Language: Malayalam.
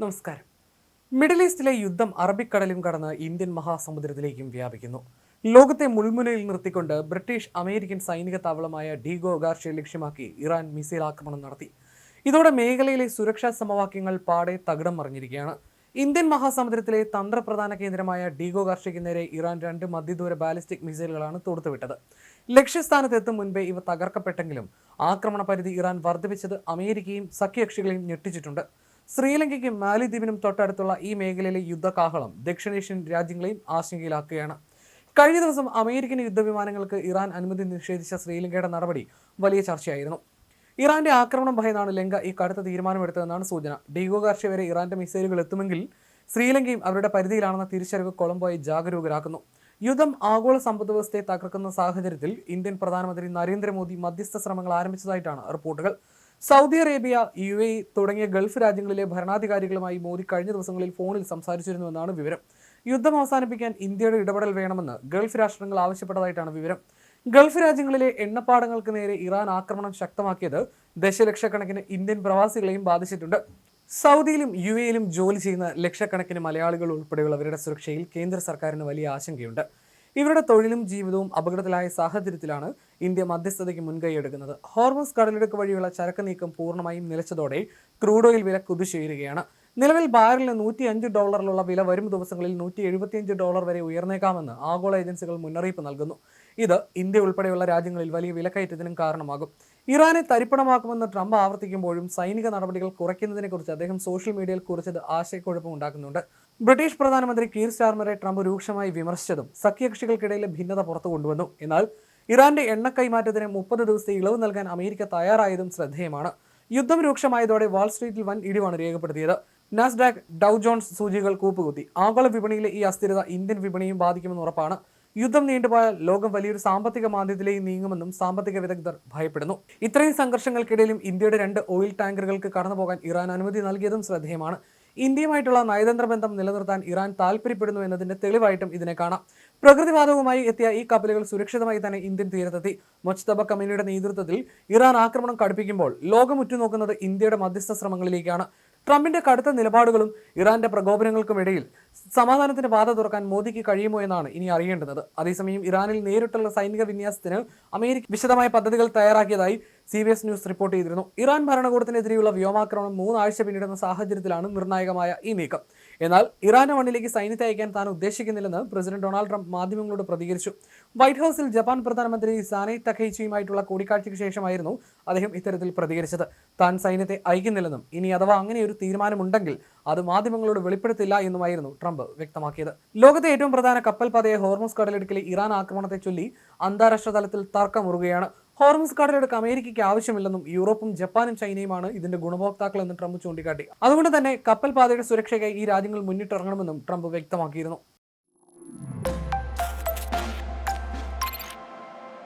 നമസ്കാരം. മിഡിൽ ഈസ്റ്റിലെ യുദ്ധം അറബിക്കടലും കടന്ന് ഇന്ത്യൻ മഹാസമുദ്രത്തിലേക്കും വ്യാപിക്കുന്നു. ലോകത്തെ മുൾമുനയിൽ നിർത്തിക്കൊണ്ട് ബ്രിട്ടീഷ് അമേരിക്കൻ സൈനിക താവളമായ ഡീഗോ ഗാർഷ്യയെ ലക്ഷ്യമാക്കി ഇറാൻ മിസൈൽ ആക്രമണം നടത്തി. ഇതോടെ മേഖലയിലെ സുരക്ഷാ സമവാക്യങ്ങൾ പാടെ തകിടം മറിഞ്ഞിരിക്കുകയാണ്. ഇന്ത്യൻ മഹാസമുദ്രത്തിലെ തന്ത്രപ്രധാന കേന്ദ്രമായ ഡീഗോ ഗാർഷ്യയ്ക്ക് നേരെ ഇറാൻ 2 മധ്യദൂര ബാലിസ്റ്റിക് മിസൈലുകളാണ് തൊടുത്തുവിട്ടത്. ലക്ഷ്യസ്ഥാനത്തെത്തും മുൻപേ ഇവ തകർക്കപ്പെട്ടെങ്കിലും ആക്രമണ പരിധി ഇറാൻ വർദ്ധിപ്പിച്ചത് അമേരിക്കയും സഖ്യകക്ഷികളെയും ഞെട്ടിച്ചിട്ടുണ്ട്. ശ്രീലങ്കയ്ക്കും മാലിദ്വീപിനും തൊട്ടടുത്തുള്ള ഈ മേഖലയിലെ യുദ്ധകാഹളം ദക്ഷിണേഷ്യൻ രാജ്യങ്ങളെയും ആശങ്കയിലാക്കുകയാണ്. കഴിഞ്ഞ ദിവസം അമേരിക്കൻ യുദ്ധവിമാനങ്ങൾക്ക് ഇറാൻ അനുമതി നിഷേധിച്ച ശ്രീലങ്കയുടെ നടപടി വലിയ ചർച്ചയായിരുന്നു. ഇറാന്റെ ആക്രമണം ഭയന്നാണ് ലങ്ക ഈ കടുത്ത തീരുമാനമെടുത്തതെന്നാണ് സൂചന. ഡീഗോ ഗാർഷ്യ വരെ ഇറാന്റെ മിസൈലുകൾ എത്തുമെങ്കിൽ ശ്രീലങ്കയും അവരുടെ പരിധിയിലാണെന്ന തിരിച്ചറിവ് കൊളംബോയെ ജാഗരൂകരാക്കുന്നു. യുദ്ധം ആഗോള സമ്പദ് വ്യവസ്ഥയെ തകർക്കുന്ന സാഹചര്യത്തിൽ ഇന്ത്യൻ പ്രധാനമന്ത്രി നരേന്ദ്രമോദി മധ്യസ്ഥ ശ്രമങ്ങൾ ആരംഭിച്ചതായിട്ടാണ് റിപ്പോർട്ടുകൾ. സൗദി അറേബ്യ, UAE തുടങ്ങിയ ഗൾഫ് രാജ്യങ്ങളിലെ ഭരണാധികാരികളുമായി മോദി കഴിഞ്ഞ ദിവസങ്ങളിൽ ഫോണിൽ സംസാരിച്ചിരുന്നുവെന്നാണ് വിവരം. യുദ്ധം അവസാനിപ്പിക്കാൻ ഇന്ത്യയുടെ ഇടപെടൽ വേണമെന്ന് ഗൾഫ് രാഷ്ട്രങ്ങൾ ആവശ്യപ്പെട്ടതായിട്ടാണ് വിവരം. ഗൾഫ് രാജ്യങ്ങളിലെ എണ്ണപ്പാടങ്ങൾക്ക് നേരെ ഇറാൻ ആക്രമണം ശക്തമാക്കിയത് ദശലക്ഷക്കണക്കിന് ഇന്ത്യൻ പ്രവാസികളെയും ബാധിച്ചിട്ടുണ്ട്. സൗദിയിലും UAEയിലും ജോലി ചെയ്യുന്ന ലക്ഷക്കണക്കിന് മലയാളികൾ ഉൾപ്പെടെയുള്ളവരുടെ സുരക്ഷയിൽ കേന്ദ്ര സർക്കാരിന് വലിയ ആശങ്കയുണ്ട്. ഇവരുടെ തൊഴിലും ജീവിതവും അപകടത്തിലായ സാഹചര്യത്തിലാണ് ഇന്ത്യ മധ്യസ്ഥതയ്ക്ക് മുൻകൈയെടുക്കുന്നത്. ഹോർമസ് കടലിടുക്ക് വഴിയുള്ള ചരക്ക് നീക്കം പൂർണ്ണമായും നിലച്ചതോടെ ക്രൂഡ് ഓയിൽ വില കുതിച്ചുയരുകയാണ്. നിലവിൽ ബാരലിന് $105 വില വരും ദിവസങ്ങളിൽ $175 വരെ ഉയർന്നേക്കാമെന്ന് ആഗോള ഏജൻസികൾ മുന്നറിയിപ്പ് നൽകുന്നു. ഇത് ഇന്ത്യ ഉൾപ്പെടെയുള്ള രാജ്യങ്ങളിൽ വലിയ വിലക്കയറ്റത്തിനും കാരണമാകും. ഇറാനെ തരിപ്പണമാക്കുമെന്ന് ട്രംപ് ആവർത്തിക്കുമ്പോഴും സൈനിക നടപടികൾ കുറയ്ക്കുന്നതിനെക്കുറിച്ച് അദ്ദേഹം സോഷ്യൽ മീഡിയയിൽ കുറിച്ചത് ആശയക്കുഴപ്പം ഉണ്ടാക്കുന്നുണ്ട്. ബ്രിട്ടീഷ് പ്രധാനമന്ത്രി കീർ സ്റ്റാർമറെ ട്രംപ് രൂക്ഷമായി വിമർശിച്ചതും സഖ്യകക്ഷികൾക്കിടയിലെ ഭിന്നത പുറത്തു കൊണ്ടുവന്നു. എന്നാൽ ഇറാന്റെ എണ്ണ കൈമാറ്റത്തിന് 30 ദിവസത്തെ ഇളവ് നൽകാൻ അമേരിക്ക തയ്യാറായതും ശ്രദ്ധേയമാണ്. യുദ്ധം രൂക്ഷമായതോടെ വാൾസ്ട്രീറ്റിൽ വൻ ഇടിവാണ് രേഖപ്പെടുത്തിയത്. നാസ്ഡാക്ക്, ഡൗ ജോൺസ് സൂചികൾ കൂപ്പുകുത്തി. ആഗോള വിപണിയിലെ ഈ അസ്ഥിരത ഇന്ത്യൻ വിപണിയും ബാധിക്കുമെന്ന് ഉറപ്പാണ്. യുദ്ധം നീണ്ടുപോയാൽ ലോകം വലിയൊരു സാമ്പത്തിക മാന്ദ്യത്തിലേക്ക് നീങ്ങുമെന്നും സാമ്പത്തിക വിദഗ്ധർ ഭയപ്പെടുന്നു. ഇത്രയും സംഘർഷങ്ങൾക്കിടയിലും ഇന്ത്യയുടെ 2 ഓയിൽ ടാങ്കറുകൾക്ക് കടന്നുപോകാൻ ഇറാൻ അനുമതി നൽകിയതും ശ്രദ്ധേയമാണ്. ഇന്ത്യയുമായിട്ടുള്ള നയതന്ത്ര ബന്ധം നിലനിർത്താൻ ഇറാൻ താൽപര്യപ്പെടുന്നു എന്നതിന്റെ തെളിവായിട്ടും ഇതിനെ കാണാം. പ്രകൃതിവാതകവുമായി എത്തിയ ഈ കപ്പലുകൾ സുരക്ഷിതമായി തന്നെ ഇന്ത്യൻ തീരത്തെത്തി. മൊജ്തബ കമീനിയുടെ നേതൃത്വത്തിൽ ഇറാൻ ആക്രമണം കടുപ്പിക്കുമ്പോൾ ലോകം ഉറ്റുനോക്കുന്നത് ഇന്ത്യയുടെ മധ്യസ്ഥ ശ്രമങ്ങളിലേക്കാണ്. ട്രംപിന്റെ കടുത്ത നിലപാടുകളും ഇറാന്റെ പ്രകോപനങ്ങൾക്കുമിടയിൽ സമാധാനത്തിന്റെ പാത തുറക്കാൻ മോദിക്ക് കഴിയുമോ എന്നാണ് ഇനി അറിയേണ്ടത്. അതേസമയം ഇറാനിൽ നേരിട്ടുള്ള സൈനിക വിന്യാസത്തിന് അമേരിക്ക വിശദമായ പദ്ധതികൾ തയ്യാറാക്കിയതായി CBS ന്യൂസ് റിപ്പോർട്ട് ചെയ്തിരുന്നു. ഇറാൻ ഭരണകൂടത്തിനെതിരെയുള്ള വ്യോമാക്രമണം 3 ആഴ്ച പിന്നിടുന്ന സാഹചര്യത്തിലാണ് നിർണായകമായ ഈ നീക്കം. എന്നാൽ ഇറാന്റെ മണ്ണിലേക്ക് സൈന്യത്തെ അയക്കാൻ താൻ ഉദ്ദേശിക്കുന്നില്ലെന്ന് പ്രസിഡന്റ് ഡൊണാൾഡ് ട്രംപ് മാധ്യമങ്ങളോട് പ്രതികരിച്ചു. വൈറ്റ് ഹൌസിൽ ജപ്പാൻ പ്രധാനമന്ത്രി സാനെ തകൈച്ചിയുമായിട്ടുള്ള കൂടിക്കാഴ്ചയ്ക്ക് ശേഷമായിരുന്നു അദ്ദേഹം ഇത്തരത്തിൽ പ്രതികരിച്ചത്. താൻ സൈന്യത്തെ അയക്കുന്നില്ലെന്നും ഇനി അഥവാ അങ്ങനെ ഒരു തീരുമാനമുണ്ടെങ്കിൽ അത് മാധ്യമങ്ങളോട് വെളിപ്പെടുത്തില്ല എന്നുമായിരുന്നു ട്രംപ് വ്യക്തമാക്കിയത്. ലോകത്തെ ഏറ്റവും പ്രധാന കപ്പൽ പാതയെ ഹോർമുസ് കടലിടുക്കിലെ ഇറാൻ ആക്രമണത്തെ ചൊല്ലി അന്താരാഷ്ട്ര തലത്തിൽ തർക്കമുറുകയാണ്. ഹോർമുസ് കടലിടുക്ക് അമേരിക്കയ്ക്ക് ആവശ്യമില്ലെന്നും യൂറോപ്പും ജപ്പാനും ചൈനയുമാണ് ഇതിന്റെ ഗുണഭോക്താക്കളെന്നും ട്രംപ് ചൂണ്ടിക്കാട്ടി. അതുകൊണ്ട് തന്നെ കപ്പൽ പാതയുടെ സുരക്ഷയ്ക്കായി ഈ രാജ്യങ്ങൾ മുന്നിട്ടിറങ്ങണമെന്നും ട്രംപ് വ്യക്തമാക്കിയിരുന്നു.